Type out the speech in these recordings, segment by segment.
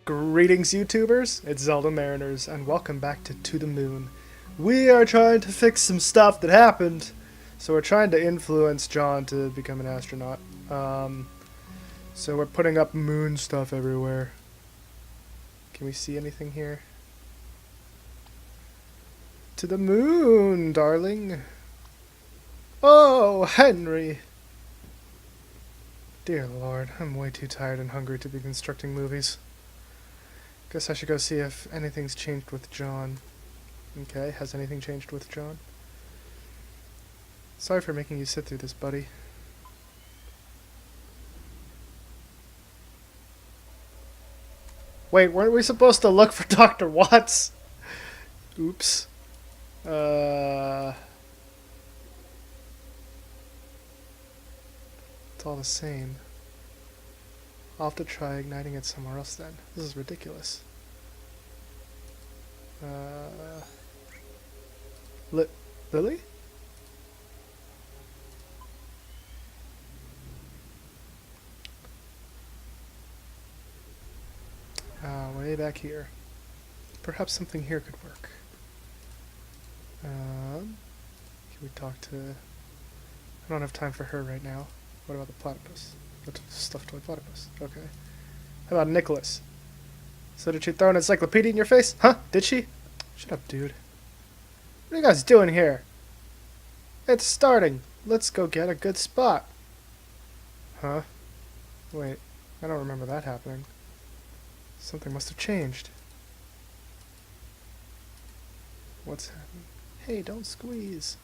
Greetings, YouTubers. It's Zelda Mariners, and welcome back to the Moon. We are trying to fix some stuff that happened, so we're trying to influence John to become an astronaut. So we're putting up moon stuff everywhere. Can we see anything here? To the moon, darling. Oh, Henry. Dear Lord, I'm way too tired and hungry to be constructing movies. Guess I should go see if anything's changed with John. Okay, has anything changed with John? Sorry for making you sit through this, buddy. Wait, weren't we supposed to look for Dr. Watts? Oops. It's all the same. I'll have to try igniting it somewhere else then. This is ridiculous. Lily? Way back here. Perhaps something here could work. Can we talk to... I don't have time for her right now. What about the platypus? The stuffed toy platypus. Okay. How about Nicholas? So did she throw an encyclopedia in your face? Huh? Did she? Shut up, dude. What are you guys doing here? It's starting. Let's go get a good spot. Huh? Wait, I don't remember that happening. Something must have changed. What's happening? Hey, don't squeeze.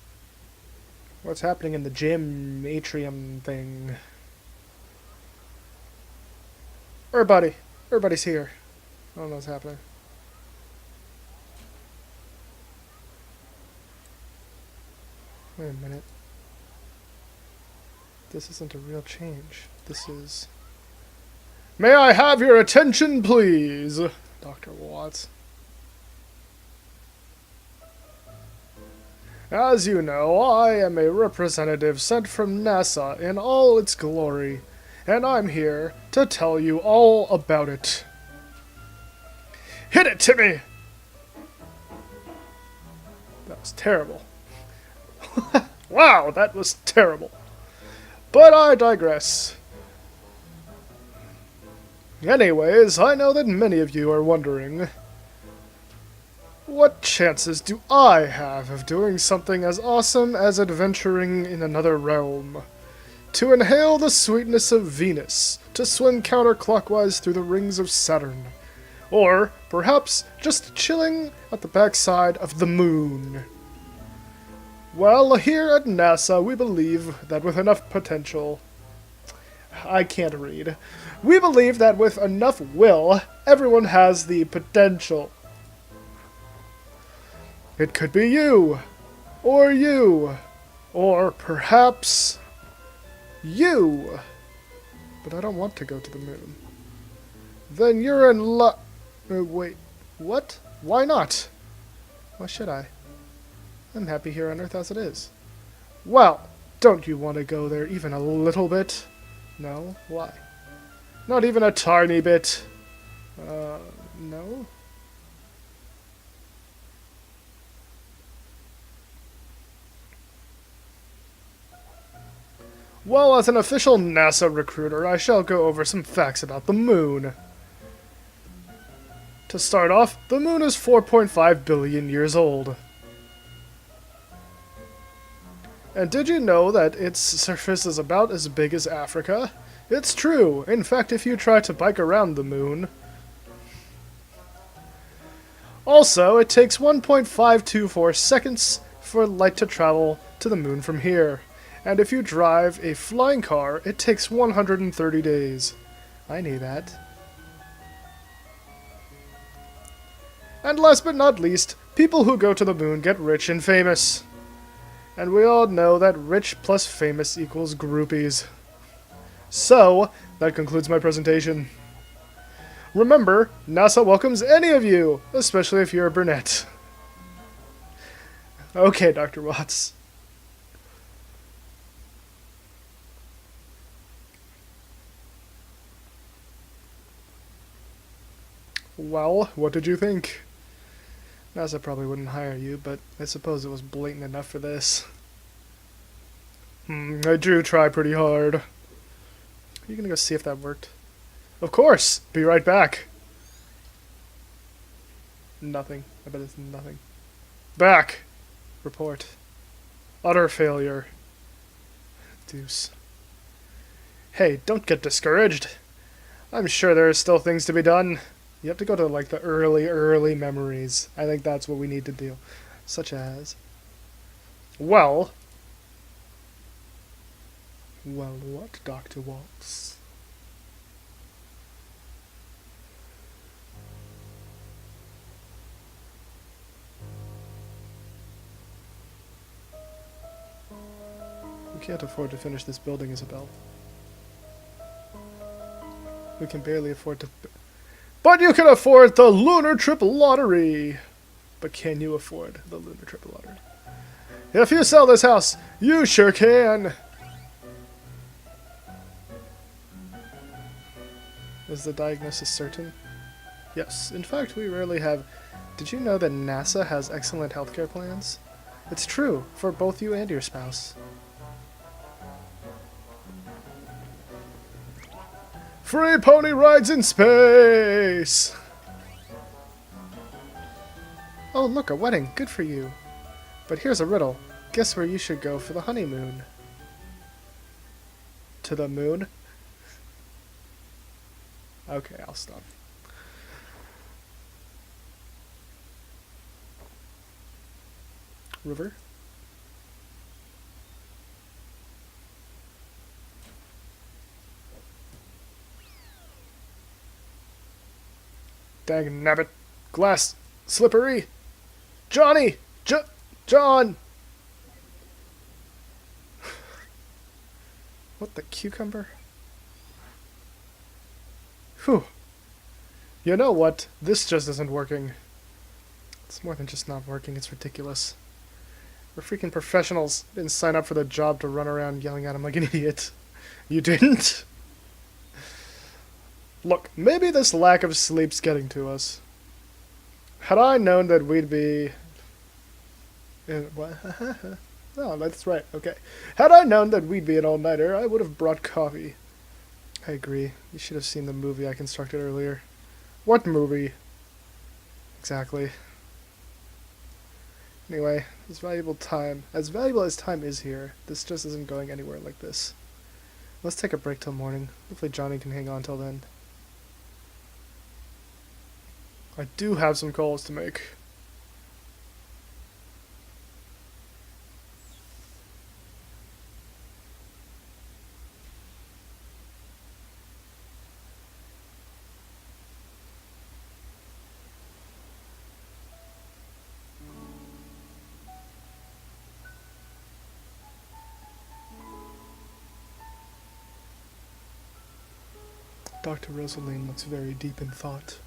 What's happening in the gym atrium thing? Everybody's here. I don't know what's happening. Wait a minute. This isn't a real change. This is... May I have your attention, please? Dr. Watts. As you know, I am a representative sent from NASA in all its glory, and I'm here to tell you all about it. Hit it, Timmy! That was terrible. Wow, that was terrible. But I digress. Anyways, I know that many of you are wondering, what chances do I have of doing something as awesome as adventuring in another realm? To inhale the sweetness of Venus, to swim counterclockwise through the rings of Saturn, or perhaps just chilling at the backside of the moon. Well, here at NASA, we believe that with enough potential... I can't read. We believe that with enough will, everyone has the potential. It could be you, or perhaps you. But I don't want to go to the moon. Then you're in luck. Wait, what? Why not? Why should I? I'm happy here on Earth as it is. Well, don't you want to go there even a little bit? No? Why? Not even a tiny bit. No? Well, as an official NASA recruiter, I shall go over some facts about the moon. To start off, the moon is 4.5 billion years old. And did you know that its surface is about as big as Africa? It's true. In fact, if you try to bike around the moon... Also, it takes 1.524 seconds for light to travel to the moon from here. And if you drive a flying car, it takes 130 days. I knew that. And last but not least, people who go to the moon get rich and famous. And we all know that rich plus famous equals groupies. So, that concludes my presentation. Remember, NASA welcomes any of you, especially if you're a brunette. Okay, Dr. Watts. Well, what did you think? NASA probably wouldn't hire you, but I suppose it was blatant enough for this. I do try pretty hard. Are you gonna go see if that worked? Of course! Be right back. Nothing. I bet it's nothing. Back! Report. Utter failure. Deuce. Hey, don't get discouraged. I'm sure there are still things to be done. You have to go to, like, the early memories. I think that's what we need to do. Such as... Well, what, Dr. Waltz? We can't afford to finish this building, Isabel. We can barely afford to... But you can afford the Lunar Triple Lottery! But can you afford the Lunar Triple Lottery? If you sell this house, you sure can! Is the diagnosis certain? Yes. In fact, we rarely have... Did you know that NASA has excellent healthcare plans? It's true, for both you and your spouse. Free pony rides in space! Oh, look, a wedding. Good for you. But here's a riddle. Guess where you should go for the honeymoon? To the moon? Okay, I'll stop. River? Dang nabbit. Glass. Slippery. Johnny! John! What the cucumber? Whew. You know what? This just isn't working. It's more than just not working, it's ridiculous. We're freaking professionals. Didn't sign up for the job to run around yelling at him like an idiot. You didn't? Look, maybe this lack of sleep's getting to us. Had I known that we'd be... What? Oh, that's right, okay. Had I known that we'd be an all-nighter, I would have brought coffee. I agree. You should have seen the movie I constructed earlier. What movie? Exactly. Anyway, as valuable as time is here, this just isn't going anywhere like this. Let's take a break till morning. Hopefully Johnny can hang on till then. I do have some calls to make. Dr. Rosaline looks very deep in thought.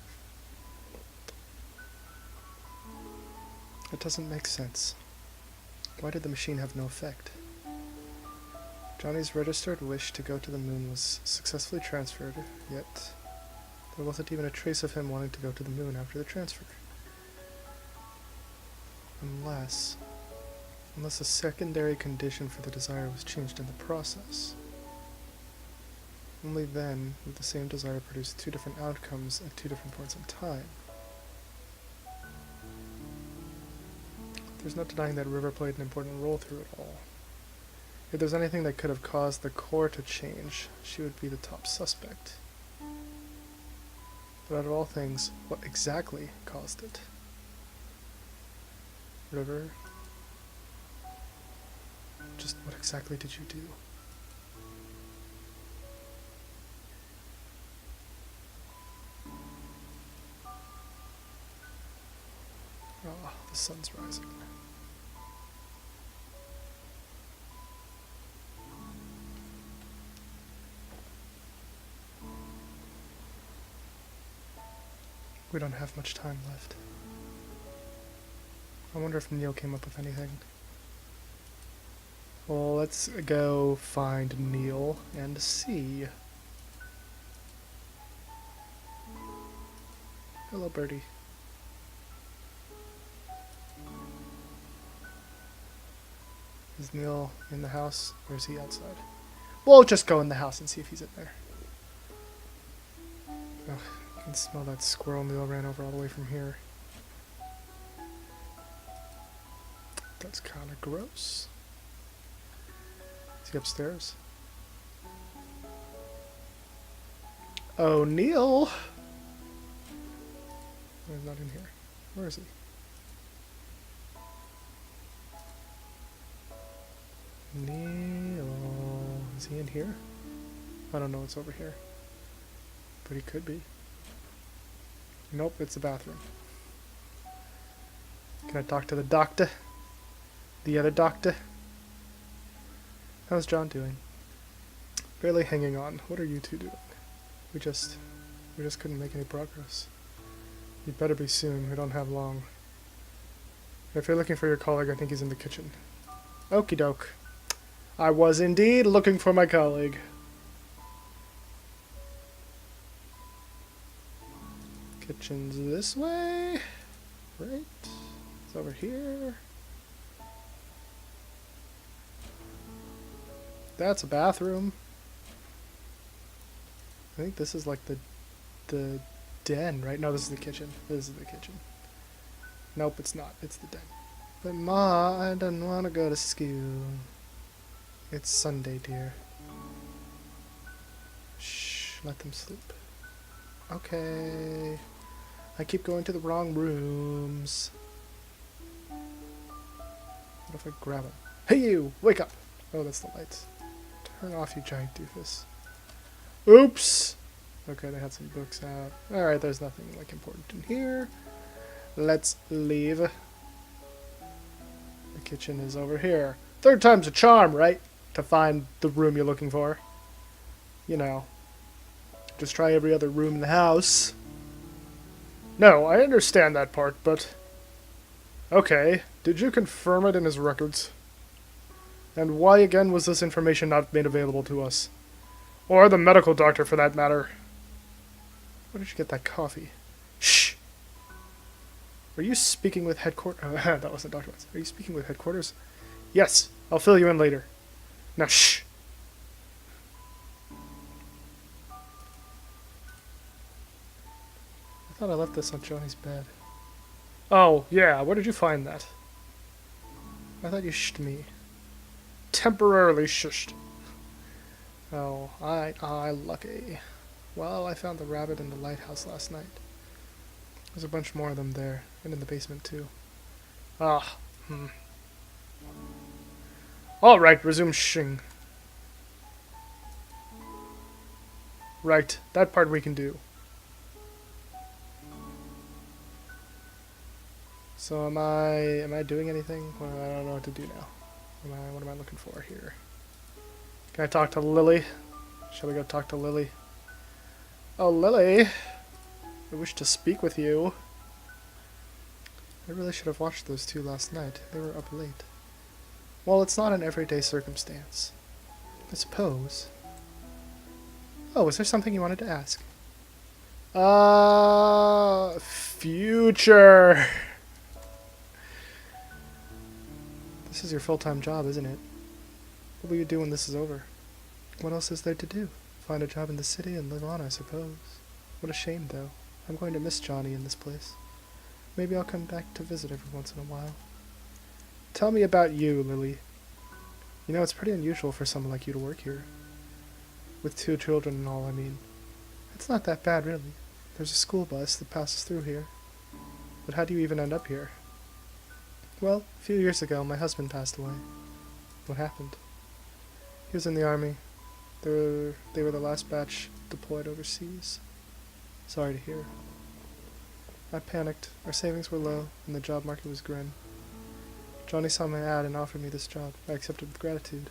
It doesn't make sense. Why did the machine have no effect? Johnny's registered wish to go to the moon was successfully transferred, yet there wasn't even a trace of him wanting to go to the moon after the transfer. Unless a secondary condition for the desire was changed in the process. Only then would the same desire produce two different outcomes at two different points in time. There's no denying that River played an important role through it all. If there's anything that could have caused the core to change, she would be the top suspect. But out of all things, what exactly caused it? River? Just what exactly did you do? Ah, the sun's rising. We don't have much time left. I wonder if Neil came up with anything. Well, let's go find Neil and see. Hello, birdie. Is Neil in the house, or is he outside? We'll just go in the house and see if he's in there. Ugh, I can smell that squirrel Neil ran over all the way from here. That's kind of gross. Is he upstairs? Oh, Neil! Oh, he's not in here. Where is he? Neil. Is he in here? I don't know what's over here. But he could be. Nope, it's the bathroom. Can I talk to the doctor? The other doctor? How's John doing? Barely hanging on. What are you two doing? We just couldn't make any progress. You'd better be soon. We don't have long. If you're looking for your colleague, I think he's in the kitchen. Okie doke. I was indeed looking for my colleague. Kitchen's this way. Right? It's over here. That's a bathroom. I think this is like the den, right? No, this is the kitchen. This is the kitchen. Nope, it's not. It's the den. But Ma, I don't want to go to school. It's Sunday, dear. Shh, let them sleep. Okay. I keep going to the wrong rooms. What if I grab him? Hey you! Wake up! Oh, that's the lights. Turn off, you giant doofus. Oops! Okay, they had some books out. Alright, there's nothing like important in here. Let's leave. The kitchen is over here. Third time's a charm, right? To find the room you're looking for. You know. Just try every other room in the house. No, I understand that part, but... Okay, did you confirm it in his records? And why again was this information not made available to us? Or the medical doctor, for that matter. Where did you get that coffee? Shh! Are you speaking with headquarters? Oh, that wasn't Dr. Watts. Are you speaking with headquarters? Yes, I'll fill you in later. Now, shh! I thought I left this on Johnny's bed. Oh, yeah, where did you find that? I thought you shushed me. Temporarily shushed. Oh, I lucky. Well, I found the rabbit in the lighthouse last night. There's a bunch more of them there, and in the basement too. Alright, resume shing. Right, that part we can do. So am I doing anything? Well, I don't know what to do now. What am I looking for here? Can I talk to Lily? Shall we go talk to Lily? Oh, Lily! I wish to speak with you. I really should have watched those two last night. They were up late. Well, it's not an everyday circumstance. I suppose. Oh, is there something you wanted to ask? Future! This is your full-time job, isn't it? What will you do when this is over? What else is there to do? Find a job in the city and live on, I suppose. What a shame, though. I'm going to miss Johnny in this place. Maybe I'll come back to visit every once in a while. Tell me about you, Lily. You know, it's pretty unusual for someone like you to work here. With 2 children and all, I mean. It's not that bad, really. There's a school bus that passes through here. But how do you even end up here? Well, a few years ago, my husband passed away. What happened? He was in the army. They were the last batch deployed overseas. Sorry to hear. I panicked. Our savings were low, and the job market was grim. Johnny saw my ad and offered me this job. I accepted with gratitude.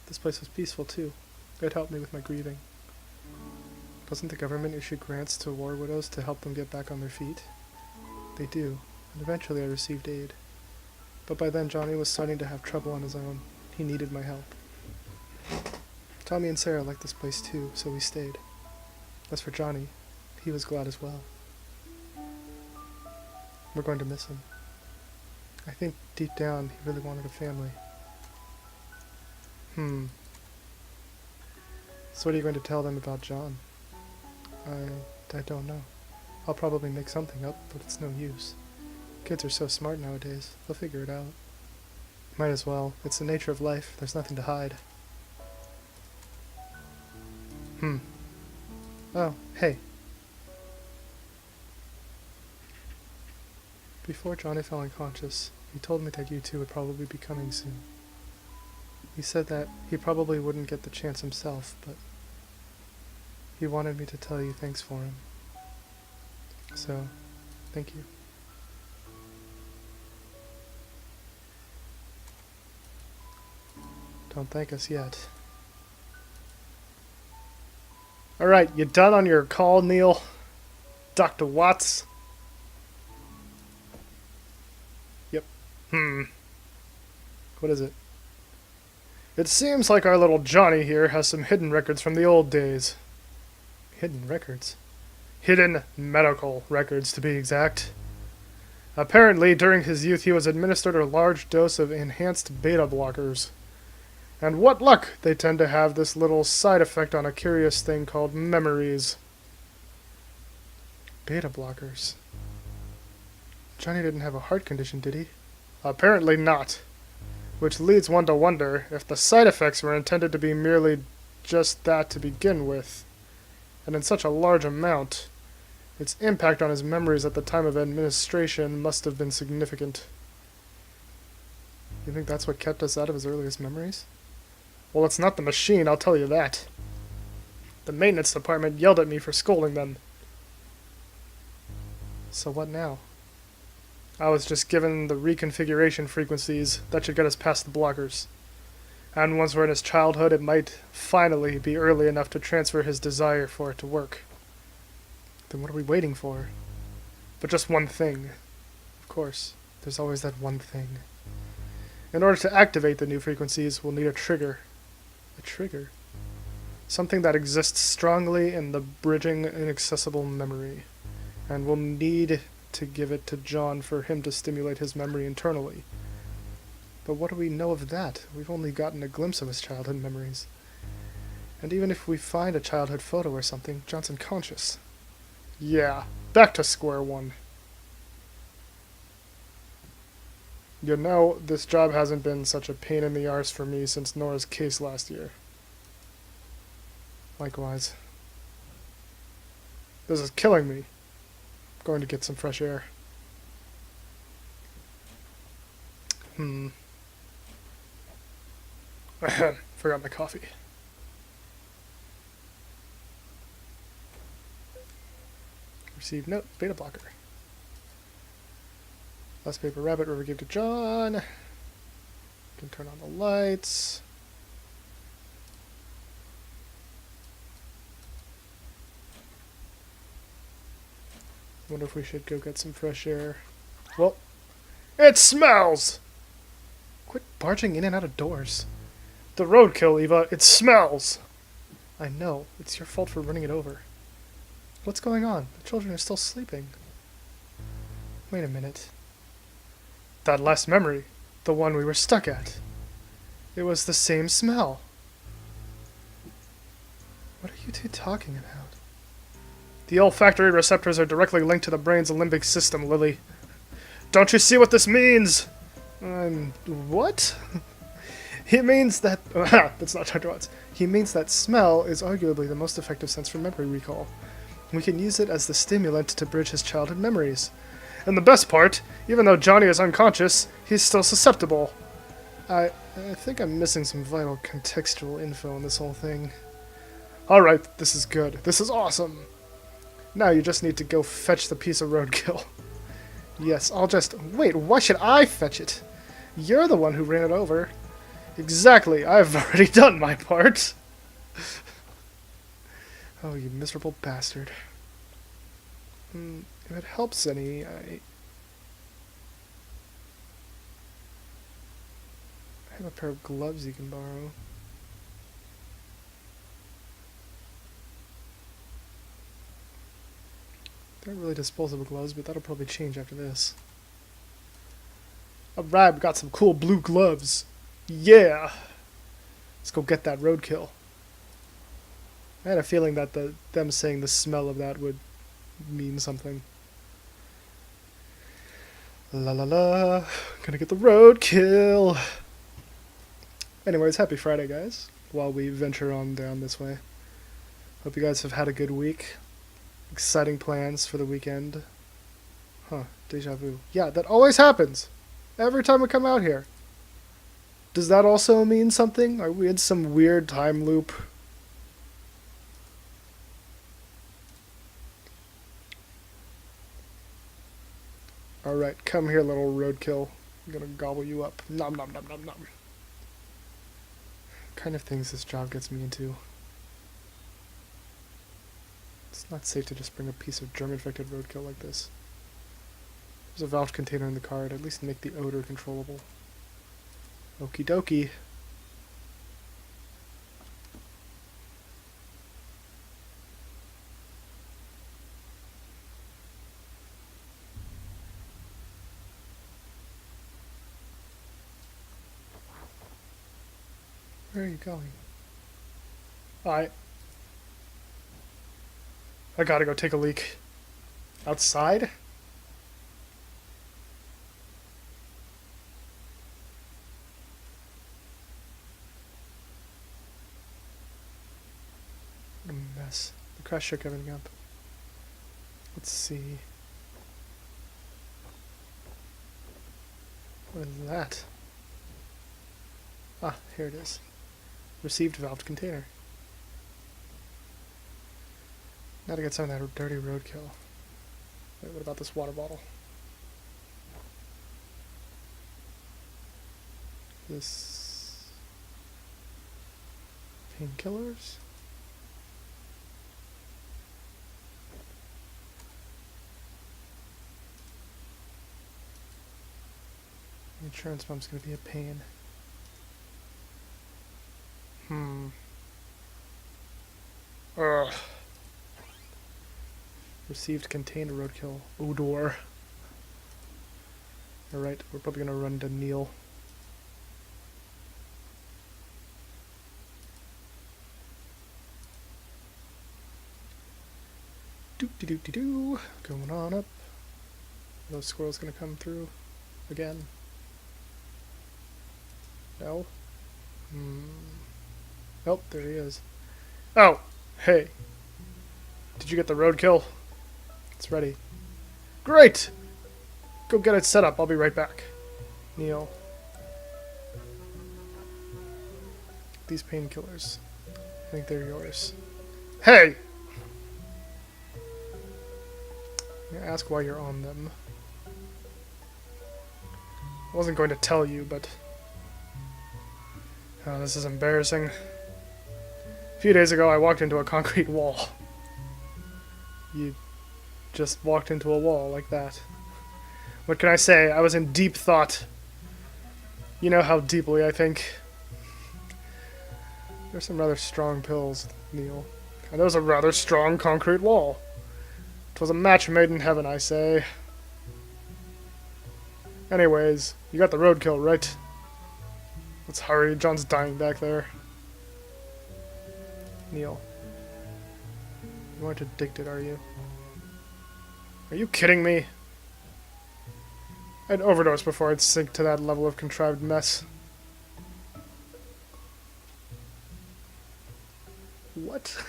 This place was peaceful, too. It helped me with my grieving. Doesn't the government issue grants to war widows to help them get back on their feet? They do, and eventually I received aid. But by then Johnny was starting to have trouble on his own. He needed my help. Tommy and Sarah liked this place too, so we stayed. As for Johnny, he was glad as well. We're going to miss him. I think deep down he really wanted a family. So what are you going to tell them about John? I don't know. I'll probably make something up, but it's no use. Kids are so smart nowadays. They'll figure it out. Might as well. It's the nature of life. There's nothing to hide. Oh, hey. Before Johnny fell unconscious, he told me that you two would probably be coming soon. He said that he probably wouldn't get the chance himself, but he wanted me to tell you thanks for him. So, thank you. Don't thank us yet. Alright, you done on your call, Neil? Dr. Watts? Yep. What is it? It seems like our little Johnny here has some hidden records from the old days. Hidden records? Hidden medical records, to be exact. Apparently, during his youth he was administered a large dose of enhanced beta blockers. And what luck! They tend to have this little side effect on a curious thing called memories. Beta blockers. Johnny didn't have a heart condition, did he? Apparently not. Which leads one to wonder if the side effects were intended to be merely just that to begin with. And in such a large amount, its impact on his memories at the time of administration must have been significant. You think that's what kept us out of his earliest memories? Well, it's not the machine, I'll tell you that. The maintenance department yelled at me for scolding them. So what now? I was just given the reconfiguration frequencies that should get us past the blockers. And once we're in his childhood, it might finally be early enough to transfer his desire for it to work. Then what are we waiting for? But just one thing. Of course, there's always that one thing. In order to activate the new frequencies, we'll need a trigger. A trigger? Something that exists strongly in the bridging inaccessible memory. And we'll need to give it to John for him to stimulate his memory internally. But what do we know of that? We've only gotten a glimpse of his childhood memories. And even if we find a childhood photo or something, John's unconscious. Yeah, back to square one. You know, this job hasn't been such a pain in the arse for me since Nora's case last year. Likewise. This is killing me. I'm going to get some fresh air. Forgot my coffee. Received note, beta blocker. Last paper rabbit, river give to John. Can turn on the lights. Wonder if we should go get some fresh air. Well, it smells! Quit barging in and out of doors. The roadkill, Eva. It smells! I know. It's your fault for running it over. What's going on? The children are still sleeping. Wait a minute. That last memory. The one we were stuck at. It was the same smell. What are you two talking about? The olfactory receptors are directly linked to the brain's limbic system, Lily. Don't you see what this means? What? He means that... that's not Dr. Watts. He means that smell is arguably the most effective sense for memory recall. We can use it as the stimulant to bridge his childhood memories. And the best part, even though Johnny is unconscious, he's still susceptible. I think I'm missing some vital contextual info in this whole thing. Alright, this is good. This is awesome. Now you just need to go fetch the piece of roadkill. Yes, I'll just... Wait, why should I fetch it? You're the one who ran it over. Exactly, I've already done my part. Oh, you miserable bastard. If it helps any, I have a pair of gloves you can borrow. They're really disposable gloves, but that'll probably change after this. Alright, we got some cool blue gloves. Yeah! Let's go get that roadkill. I had a feeling that them saying the smell of that would mean something. La la la. Gonna get the roadkill. Anyways, happy Friday, guys. While we venture on down this way. Hope you guys have had a good week. Exciting plans for the weekend. Huh, deja vu. Yeah, that always happens. Every time we come out here. Does that also mean something? Are we in some weird time loop? Alright, come here, little roadkill. I'm gonna gobble you up. Nom nom nom nom nom. What kind of things this job gets me into? It's not safe to just bring a piece of germ-infected roadkill like this. There's a valve container in the car to at least make the odor controllable. Okie dokie. Where are you going? I gotta go take a leak. Outside? What a mess. The crash shook everything up. Let's see. What is that? Ah, here it is. Received valved container. Now to get some of that dirty roadkill. Wait, what about this water bottle? This... painkillers? The insurance pump's gonna be a pain. Ugh. Received contained roadkill. Odor. Alright, we're probably gonna run to Neil. Doo-doo-doo-doo-doo. Going on up. Are those squirrels gonna come through again? No? Nope, there he is. Oh! Hey! Did you get the roadkill? It's ready. Great! Go get it set up, I'll be right back. Neil. These painkillers. I think they're yours. Hey! I'm gonna ask why you're on them. I wasn't going to tell you, but... oh, this is embarrassing. A few days ago, I walked into a concrete wall. You just walked into a wall like that. What can I say? I was in deep thought. You know how deeply I think. There's some rather strong pills, Neil. And there was a rather strong concrete wall. 'Twas a match made in heaven, I say. Anyways, you got the roadkill, right? Let's hurry, John's dying back there. Neil. You aren't addicted, are you? Are you kidding me? I'd overdose before I'd sink to that level of contrived mess. What?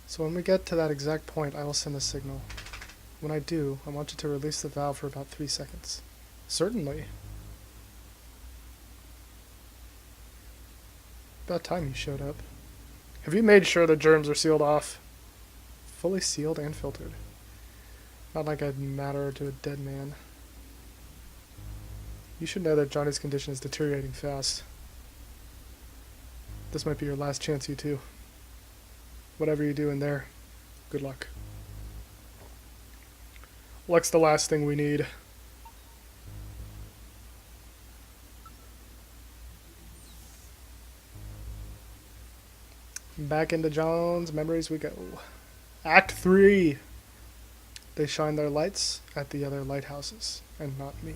So when we get to that exact point, I will send a signal. When I do, I want you to release the valve for about 3 seconds. Certainly. About time you showed up. Have you made sure the germs are sealed off? Fully sealed and filtered. Not like I'd matter to a dead man. You should know that Johnny's condition is deteriorating fast. This might be your last chance, you two. Whatever you do in there, Good luck. Luck's the last thing we need. Back into John's memories we go. Act 3. They shine their lights at the other lighthouses, and not me.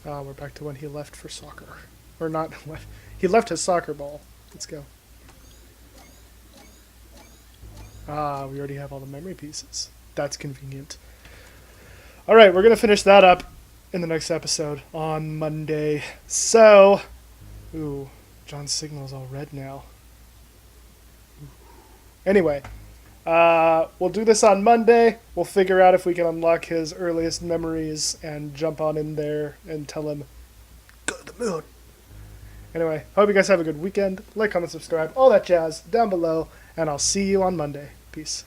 We're back to when he left for soccer. Or not, he left his soccer ball. Let's go. We already have all the memory pieces. That's convenient. Alright, we're going to finish that up in the next episode on Monday. So, ooh, John's signal's all red now. Anyway, we'll do this on Monday. We'll figure out if we can unlock his earliest memories and jump on in there and tell him, go to the moon. Anyway, hope you guys have a good weekend. Like, comment, subscribe, all that jazz down below, and I'll see you on Monday. Peace.